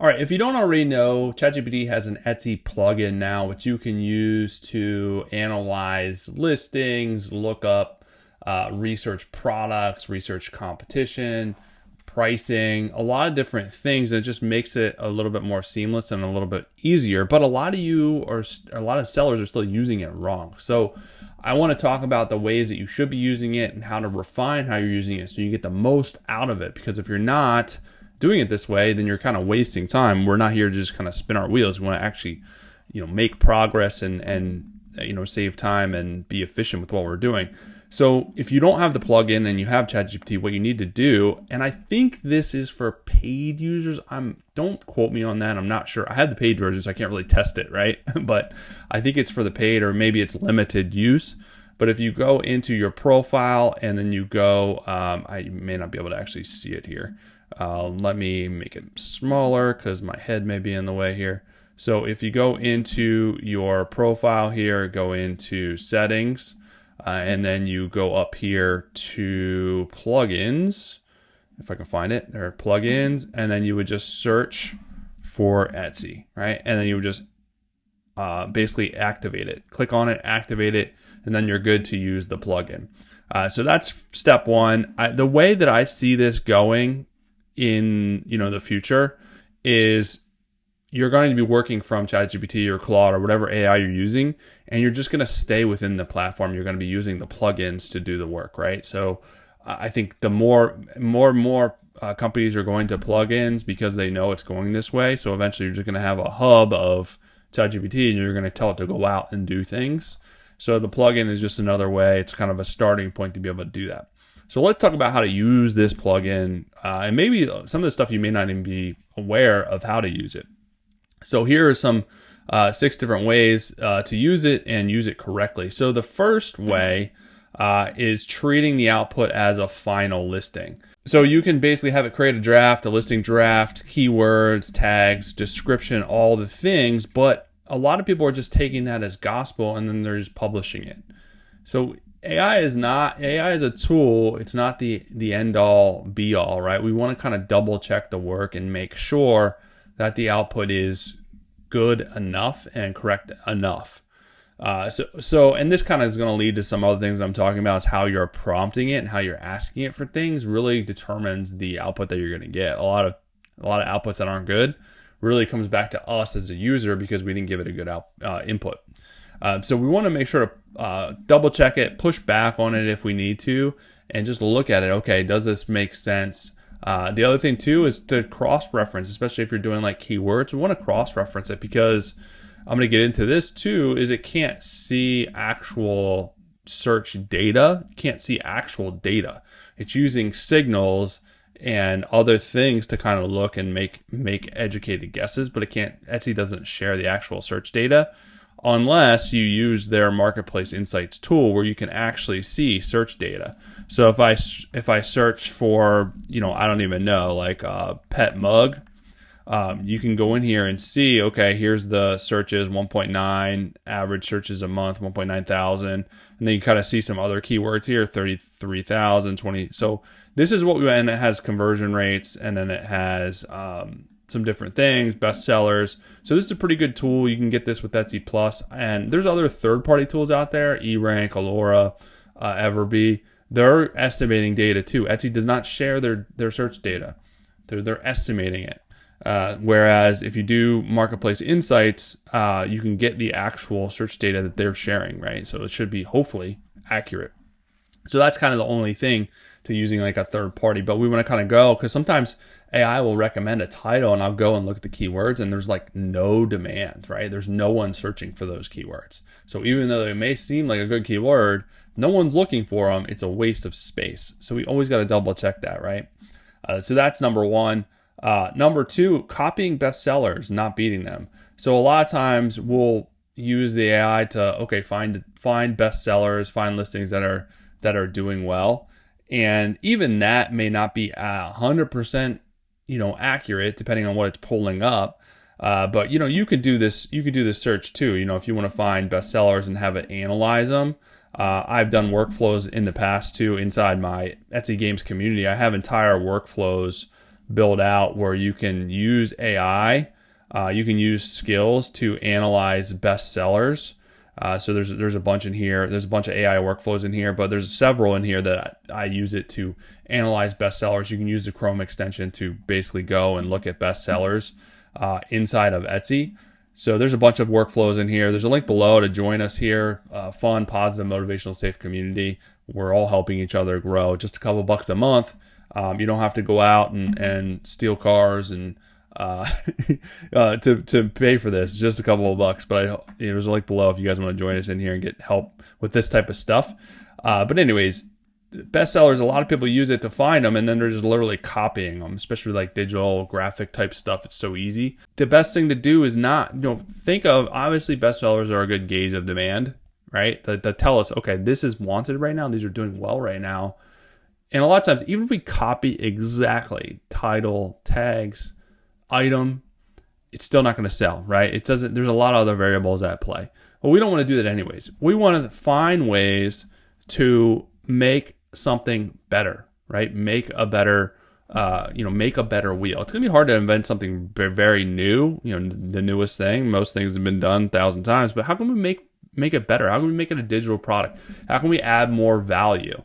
All right, if you don't already know, ChatGPT has an Etsy plugin now, which you can use to analyze listings, look up, research products, research competition, pricing, a lot of different things. And it just makes it a little bit more seamless and a little bit easier. But a lot of sellers are still using it wrong. So I want to talk about the ways that you should be using it and how to refine how you're using it so you get the most out of it. Because if you're not doing it this way, then you're kind of wasting time. We're not here to just kind of spin our wheels. We want to actually, make progress and save time and be efficient with what we're doing. So if you don't have the plugin and you have ChatGPT, what you need to do, and I think this is for paid users. Don't quote me on that. I'm not sure. I have the paid version, so I can't really test it, right? But I think it's for the paid, or maybe it's limited use. But if you go into your profile and then you go, I may not be able to actually see it here. Let me make it smaller because my head may be in the way here. So if you go into your profile here, go into settings, and then you go up here to plugins. If I can find it, there are plugins, and then you would just search for Etsy, right? And then you would just basically activate it. Click on it, activate it, and then you're good to use the plugin. So that's step one. The way that I see this going in the future is you're going to be working from ChatGPT or Claude or whatever AI you're using, and you're just going to stay within the platform. You're going to be using the plugins to do the work, right? So I think the more companies are going to plugins because they know it's going this way. So eventually you're just going to have a hub of ChatGPT and you're going to tell it to go out and do things. So the plugin is just another way. It's kind of a starting point to be able to do that. So let's talk about how to use this plugin, and maybe some of the stuff you may not even be aware of how to use it. So here are some 6 different ways to use it and use it correctly. So the first way is treating the output as a final listing. So you can basically have it create a draft, a listing draft, keywords, tags, description, all the things, but a lot of people are just taking that as gospel and then they're just publishing it. So AI is a tool. It's not the end all be all, right? We want to kind of double check the work and make sure that the output is good enough and correct enough. And this kind of is going to lead to some other things I'm talking about, is how you're prompting it and how you're asking it for things really determines the output that you're going to get. A lot of outputs that aren't good really comes back to us as a user because we didn't give it a good input. So we want to make sure to double check it, push back on it if we need to, and just look at it. Okay, does this make sense? The other thing too is to cross-reference, especially if you're doing like keywords. We want to cross-reference it because I'm going to get into this too, is it can't see actual search data. It can't see actual data. It's using signals and other things to kind of look and make educated guesses, but Etsy doesn't share the actual search data unless you use their marketplace insights tool where you can actually see search data. So if I search for, I don't even know, like a pet mug, you can go in here and see, okay, here's the searches, 1.9, average searches a month, 1.9 thousand. And then you kind of see some other keywords here, 33,000, 20. So this is and it has conversion rates, and then it has some different things, bestsellers. So this is a pretty good tool. You can get this with Etsy Plus, and there's other third-party tools out there, eRank, Alora, Everbee. They're estimating data too. Etsy does not share their search data. They're estimating it. Whereas if you do marketplace insights, you can get the actual search data that they're sharing, right? So it should be hopefully accurate. So that's kind of the only thing to using like a third party. But we want to kind of go, because sometimes AI will recommend a title and I'll go and look at the keywords and there's like no demand, right? There's no one searching for those keywords. So even though they may seem like a good keyword, no one's looking for them. It's a waste of space. So we always got to double check that, right? So that's number one. Number two, copying bestsellers, not beating them. So a lot of times we'll use the AI to, find bestsellers, find listings that are doing well. And even that may not be 100%, accurate depending on what it's pulling up. But you could do this. You could do this search too. If you want to find bestsellers and have it analyze them. I've done workflows in the past too inside my Etsy Games community. I have entire workflows build out where you can use AI, you can use skills to analyze bestsellers. So there's a bunch in here. There's a bunch of AI workflows in here, but there's several in here that I use it to analyze bestsellers. You can use the Chrome extension to basically go and look at bestsellers inside of Etsy. So there's a bunch of workflows in here. There's a link below to join us here. Fun, positive, motivational, safe community. We're all helping each other grow. Just a couple bucks a month. You don't have to go out and steal cars and to pay for this. Just a couple of bucks. But there's a link below if you guys want to join us in here and get help with this type of stuff. But anyways, bestsellers, a lot of people use it to find them, and then they're just literally copying them, especially like digital graphic type stuff. It's so easy. The best thing to do is not, think of, obviously bestsellers are a good gauge of demand, right? That tell us, okay, this is wanted right now. These are doing well right now. And a lot of times, even if we copy exactly title, tags, item, it's still not going to sell, right? It doesn't, there's a lot of other variables at play. But we don't want to do that anyways. We want to find ways to make something better, right? Make a better, make a better wheel. It's gonna be hard to invent something very new, the newest thing. Most things have been done 1,000 times, but how can we make it better? How can we make it a digital product? How can we add more value,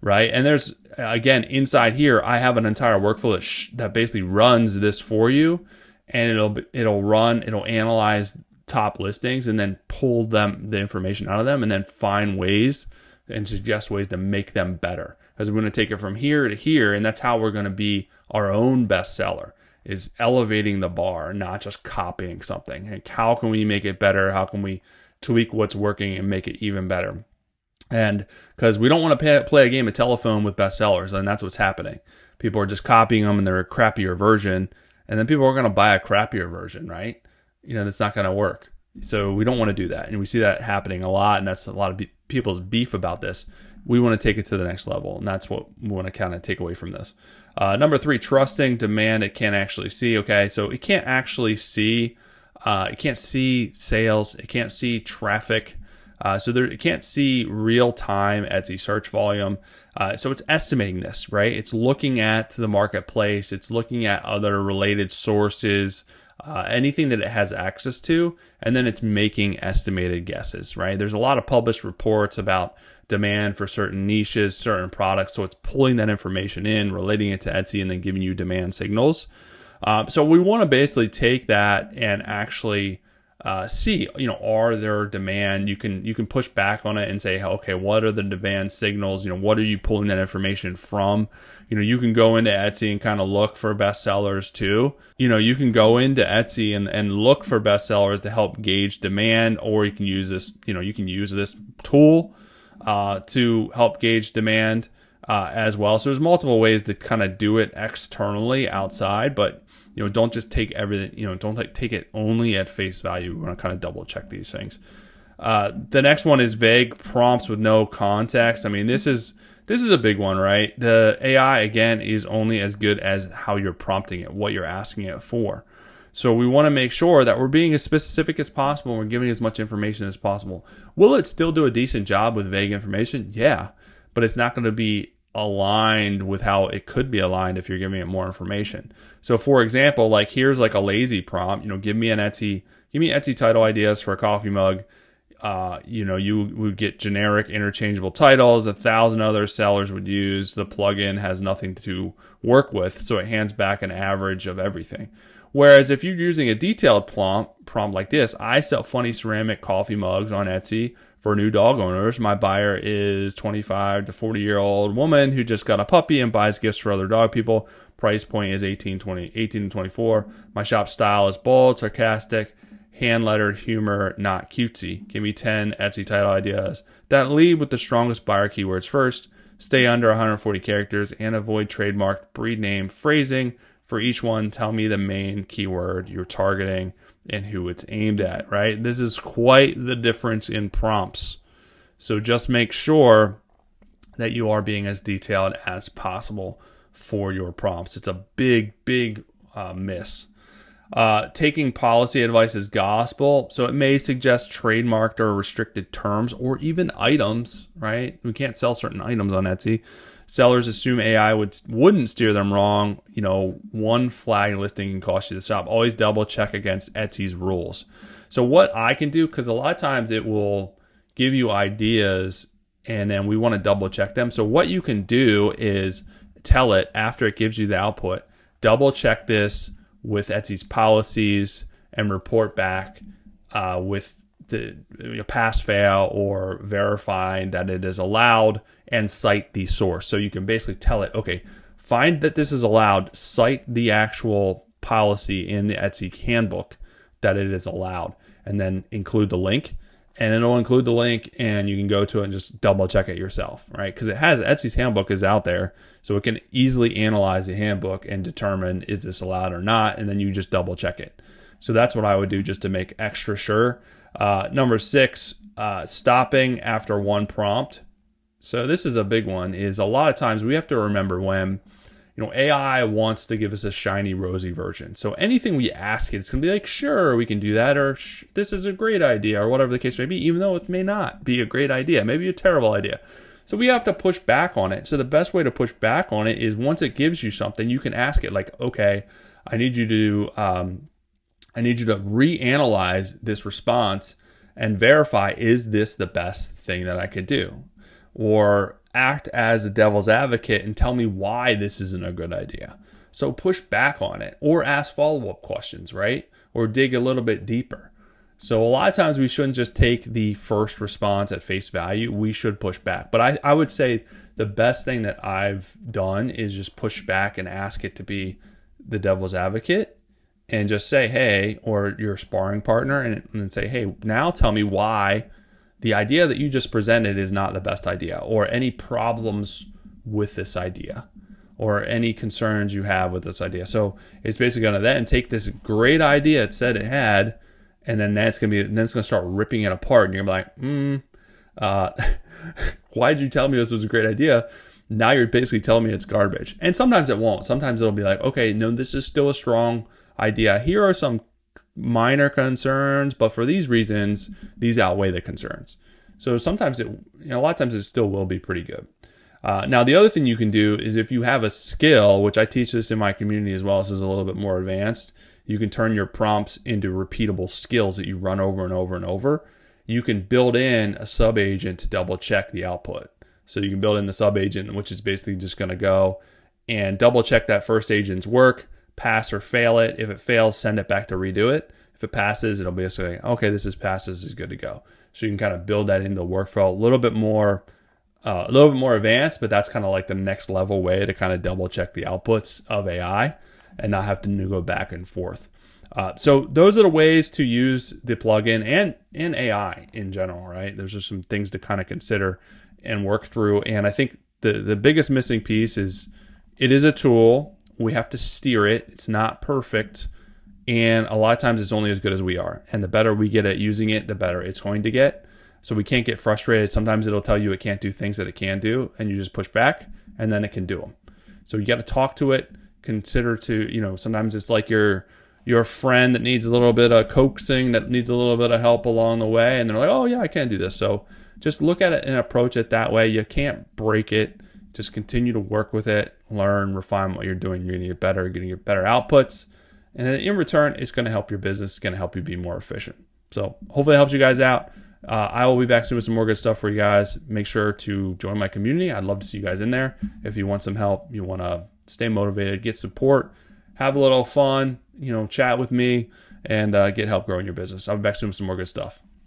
right? And there's, again, inside here, I have an entire workflow that basically runs this for you, and it'll analyze top listings and then pull the information out of them and then find ways and suggest ways to make them better. Because we're going to take it from here to here, and that's how we're going to be our own bestseller, is elevating the bar, not just copying something. And how can we make it better? How can we tweak what's working and make it even better? And because we don't want to play a game of telephone with bestsellers, and that's what's happening. People are just copying them, and they're a crappier version, and then people are going to buy a crappier version, right? That's not going to work. So we don't want to do that. And we see that happening a lot, and that's a lot of people's beef about this. We want to take it to the next level, and that's what we want to kind of take away from this. Number 3, trusting demand it can't actually see. Okay, so it can't actually see, it can't see sales, it can't see traffic, it can't see real-time Etsy search volume. So it's estimating this, right? It's looking at the marketplace, it's looking at other related sources, anything that it has access to, and then it's making estimated guesses, right? There's a lot of published reports about demand for certain niches, certain products, so it's pulling that information in, relating it to Etsy, and then giving you demand signals. So we want to basically take that and actually see, are there demand? You can push back on it and say, okay, what are the demand signals? What are you pulling that information from? You can go into Etsy and kind of look for bestsellers too. You can go into Etsy and look for bestsellers to help gauge demand, or you can use this, you can use this tool to help gauge demand as well. So there's multiple ways to kind of do it externally outside, but don't just take everything, don't take it only at face value. We want to kind of double check these things. The next one is vague prompts with no context. I mean, this is a big one, right? The AI, again, is only as good as how you're prompting it, what you're asking it for. So we want to make sure that we're being as specific as possible and we're giving as much information as possible. Will it still do a decent job with vague information? Yeah, but it's not going to be aligned with how it could be aligned if you're giving it more information. So for example, like here's like a lazy prompt, give me Etsy title ideas for a coffee mug. You would get generic interchangeable titles. 1,000 other sellers would use. The plugin has nothing to work with, so it hands back an average of everything. Whereas if you're using a detailed prompt like this, I sell funny ceramic coffee mugs on Etsy for new dog owners. My buyer is 25 to 40-year-old woman who just got a puppy and buys gifts for other dog people. Price point is 18 to 24. My shop style is bold, sarcastic, hand-lettered humor, not cutesy. Give me 10 Etsy title ideas that lead with the strongest buyer keywords first. Stay under 140 characters and avoid trademarked breed name phrasing. For each one, tell me the main keyword you're targeting and who it's aimed at, right? This is quite the difference in prompts. So just make sure that you are being as detailed as possible for your prompts. It's a big miss. Taking policy advice as gospel. So it may suggest trademarked or restricted terms or even items, right? We can't sell certain items on Etsy. Sellers assume AI wouldn't steer them wrong. One flag listing can cost you the shop. Always double check against Etsy's rules. So what I can do, because a lot of times it will give you ideas and then we want to double check them. So what you can do is tell it after it gives you the output, double check this with Etsy's policies and report back with the pass fail or verifying that it is allowed and cite the source. So you can basically tell it, okay, find that this is allowed, cite the actual policy in the Etsy handbook that it is allowed, and then include the link. And it'll include the link and you can go to it and just double check it yourself, right? Because Etsy's handbook is out there, so it can easily analyze the handbook and determine is this allowed or not, and then you just double check it. So that's what I would do just to make extra sure. Number 6, stopping after one prompt. So this is a big one, is a lot of times we have to remember when AI wants to give us a shiny, rosy version. So anything we ask it, it's going to be like, sure, we can do that, or this is a great idea, or whatever the case may be, even though it may not be a great idea, maybe a terrible idea. So we have to push back on it. So the best way to push back on it is once it gives you something, you can ask it like, okay, I need you to reanalyze this response and verify, is this the best thing that I could do? Or act as a devil's advocate and tell me why this isn't a good idea. So push back on it or ask follow-up questions, right? Or dig a little bit deeper. So a lot of times we shouldn't just take the first response at face value. We should push back. But I would say the best thing that I've done is just push back and ask it to be the devil's advocate and just say, hey, or your sparring partner, and then say, hey, now tell me why the idea that you just presented is not the best idea, or any problems with this idea, or any concerns you have with this idea. So it's basically going to then take this great idea it said it had, and then it's going to start ripping it apart. And you're going to be like, why did you tell me this was a great idea? Now you're basically telling me it's garbage. And sometimes it won't. Sometimes it'll be like, okay, no, this is still a strong idea. Here are some minor concerns, but for these reasons, these outweigh the concerns. So sometimes a lot of times it still will be pretty good. Now, the other thing you can do is if you have a skill, which I teach this in my community as well, this is a little bit more advanced, you can turn your prompts into repeatable skills that you run over and over and over. You can build in a sub-agent to double check the output. So you can build in the sub-agent, which is basically just going to go and double check that first agent's work, pass or fail it. If it fails, send it back to redo it. If it passes, it'll be like, okay, this is passed, this is good to go. So you can kind of build that into the workflow a little bit more advanced, but that's kind of like the next level way to kind of double check the outputs of AI and not have to go back and forth. So those are the ways to use the plugin and AI in general, right? There's just some things to kind of consider and work through. And I think the biggest missing piece is it is a tool. We have to steer it. It's not perfect. And a lot of times it's only as good as we are. And the better we get at using it, the better it's going to get. So we can't get frustrated. Sometimes it'll tell you it can't do things that it can do, and you just push back, and then it can do them. So you got to talk to it. Consider to, sometimes it's like your friend that needs a little bit of coaxing, that needs a little bit of help along the way. And they're like, oh yeah, I can do this. So just look at it and approach it that way. You can't break it. Just continue to work with it, learn, refine what you're doing. You're going to get better, you're going to get better outputs. And then in return, it's going to help your business. It's going to help you be more efficient. So hopefully it helps you guys out. I will be back soon with some more good stuff for you guys. Make sure to join my community. I'd love to see you guys in there. If you want some help, you want to stay motivated, get support, have a little fun, chat with me, and get help growing your business. I'll be back soon with some more good stuff.